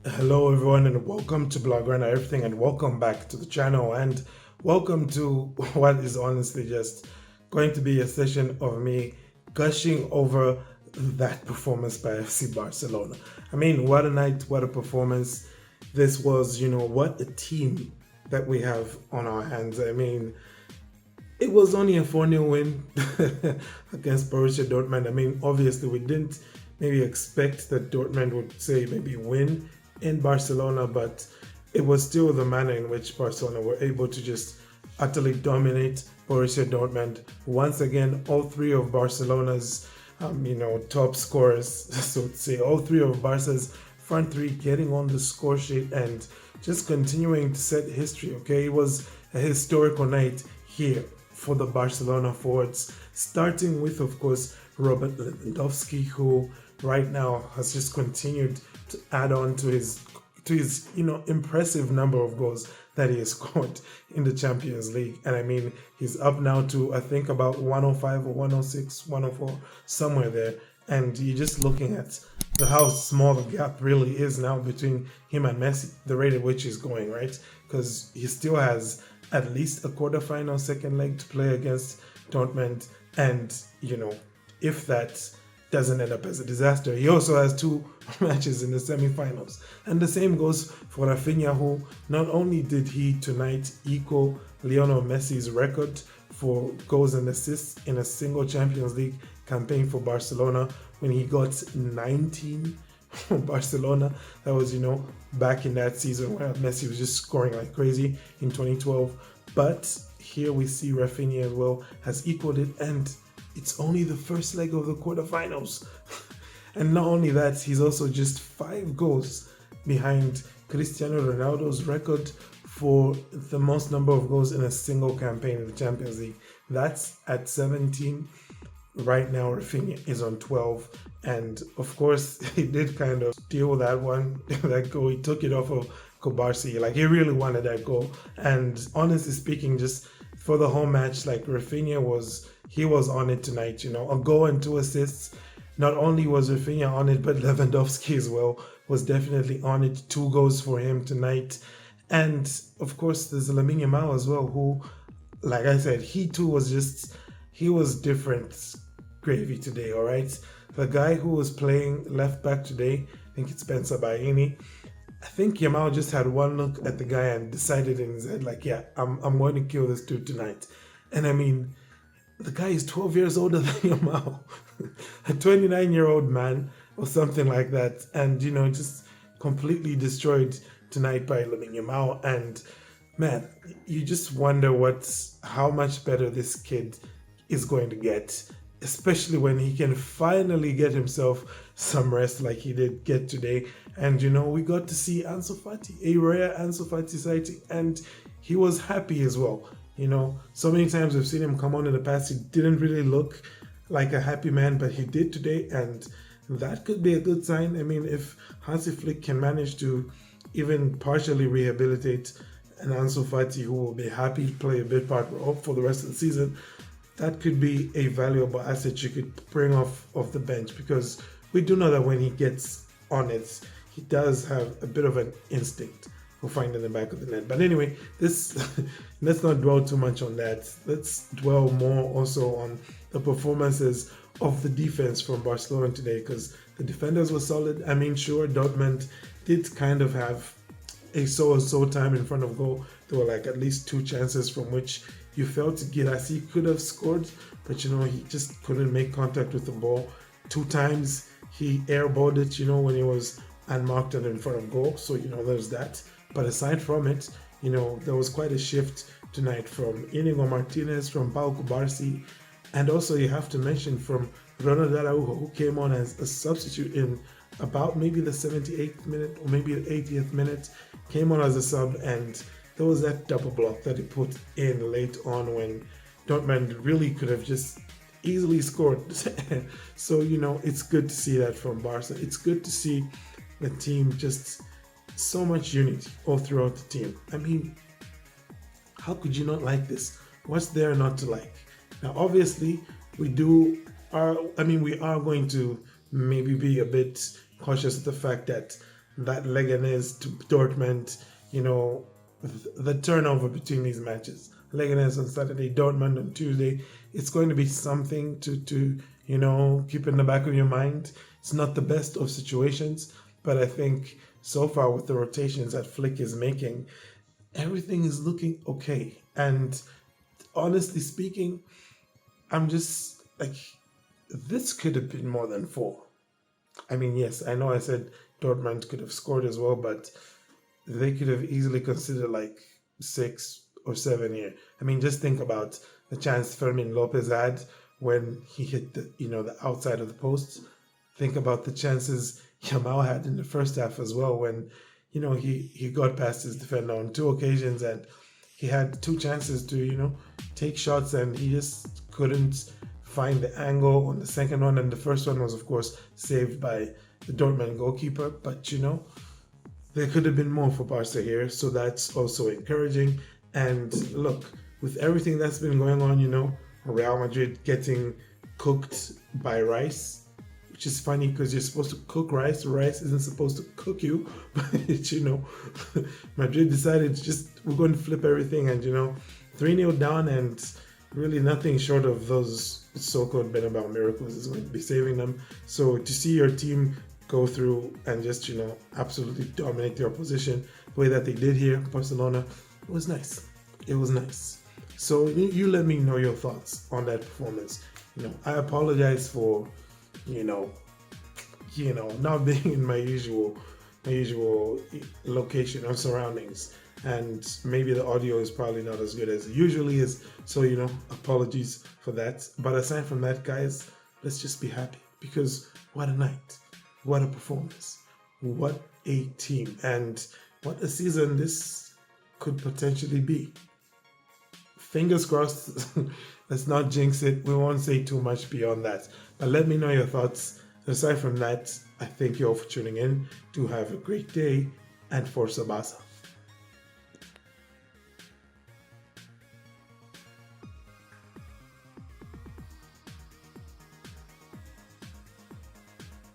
Hello everyone and welcome to Blogger and Everything and welcome back to the channel and welcome to what is honestly just going to be a session of me gushing over that performance by FC Barcelona. I mean, what a night, what a performance. This was, what a team that we have on our hands. I mean, it was only a 4-0 win against Borussia Dortmund. I mean, obviously, we didn't maybe expect that Dortmund would say maybe win in Barcelona, but it was still the manner in which Barcelona were able to just utterly dominate Borussia Dortmund. Once again, all three of Barcelona's, top scorers, so to say, all three of Barca's front three getting on the score sheet and just continuing to set history. Okay, it was a historical night here for the Barcelona forwards, starting with, of course, Robert Lewandowski, who right now has just continued to add on to his impressive number of goals that he has scored in the Champions League. And I mean, he's up now to I think about 105 or 106, 104, somewhere there. And you're just looking at how small the gap really is now between him and Messi, the rate at which he's going, right? Because he still has at least a quarterfinal second leg to play against Dortmund. And, if that doesn't end up as a disaster, he also has two matches in the semifinals. And the same goes for Raphinha, who not only did he tonight equal Lionel Messi's record for goals and assists in a single Champions League campaign for Barcelona when he got 19 for Barcelona. That was, back in that season where Messi was just scoring like crazy in 2012. But here we see Raphinha as well has equaled it, and it's only the first leg of the quarterfinals. And not only that, he's also just 5 goals behind Cristiano Ronaldo's record for the most number of goals in a single campaign in the Champions League. That's at 17. Right now, Raphinha is on 12. And of course, he did kind of steal that one, that goal. He took it off of Kobarsi. Like, he really wanted that goal. And honestly speaking, just for the whole match, like, Raphinha was on it tonight, a goal and 2 assists. Not only was Raphinha on it, but Lewandowski as well was definitely on it. 2 goals for him tonight. And of course, there's Lamine Yamal as well, who, like I said, he was different gravy today, all right? The guy who was playing left back today, I think it's Spencer Baini, I think Yamal just had one look at the guy and decided in his head, like, yeah, I'm going to kill this dude tonight. And I mean, the guy is 12 years older than Yamal, a 29-year-old man or something like that. And, just completely destroyed tonight by Lamine Yamal. And man, you just wonder how much better this kid is going to get, especially when he can finally get himself some rest like he did get today. And, we got to see Ansu Fati, a rare Ansu Fati sighting, and he was happy as well. So many times we've seen him come on in the past. He didn't really look like a happy man, but he did today, and that could be a good sign. I mean, if Hansi Flick can manage to even partially rehabilitate an Ansu Fati who will be happy to play a big part for the rest of the season, that could be a valuable asset you could bring off the bench, because we do know that when he gets on it, he does have a bit of an instinct for finding the back of the net. But anyway, let's not dwell too much on that. Let's dwell more also on the performances of the defense from Barcelona today, because the defenders were solid. I mean, sure, Dortmund did kind of have a so time in front of goal. There were like at least 2 chances from which you felt Girassi could have scored, but he just couldn't make contact with the ball. 2 times he airballed it, when he was unmarked and in front of goal. So, there's that. But aside from it, there was quite a shift tonight from Inigo Martinez, from Pau Kubarsi, and also you have to mention from Ronald Araujo, who came on as a substitute in about maybe the 78th minute or maybe the 80th minute, came on as a sub, and there was that double block that he put in late on when Dortmund really could have just easily scored. So, it's good to see that from Barca. It's good to see the team just so much unity all throughout the team. I mean, how could you not like this? What's there not to like? Now, obviously, we are going to maybe be a bit cautious of the fact that that Leganes to Dortmund, you know, the turnover between these matches. Leganes on Saturday, Dortmund on Tuesday. It's going to be something to keep in the back of your mind. It's not the best of situations, but I think so far with the rotations that Flick is making, everything is looking okay. And honestly speaking, I'm just like, this could have been more than four. I mean, yes, I know I said Dortmund could have scored as well, but they could have easily considered like 6 or 7 here. I mean, just think about the chance Fermin Lopez had when he hit the outside of the post. Think about the chances Yamal had in the first half as well when he got past his defender on 2 occasions, and he had 2 chances to take shots, and he just couldn't find the angle on the second one. And the first one was of course saved by the Dortmund goalkeeper, but there could have been more for Barca here, so that's also encouraging. And look, with everything that's been going on, Real Madrid getting cooked by Rice, which is funny because you're supposed to cook rice. Rice isn't supposed to cook you, but Madrid decided we're going to flip everything, and 3-0 down, and really nothing short of those so-called Benabao miracles is going to be saving them. So to see your team go through and just absolutely dominate the opposition the way that they did here, Barcelona, it was nice. It was nice. So you let me know your thoughts on that performance. I apologize for not being in my usual location or surroundings, and maybe the audio is probably not as good as it usually is, so apologies for that. But aside from that, guys, let's just be happy, because what a night, what a performance, what a team, and what a season this could potentially be. Fingers crossed. Let's not jinx it. We won't say too much beyond that, but let me know your thoughts. Aside from that, I thank you all for tuning in. Do have a great day, and Forza Barca.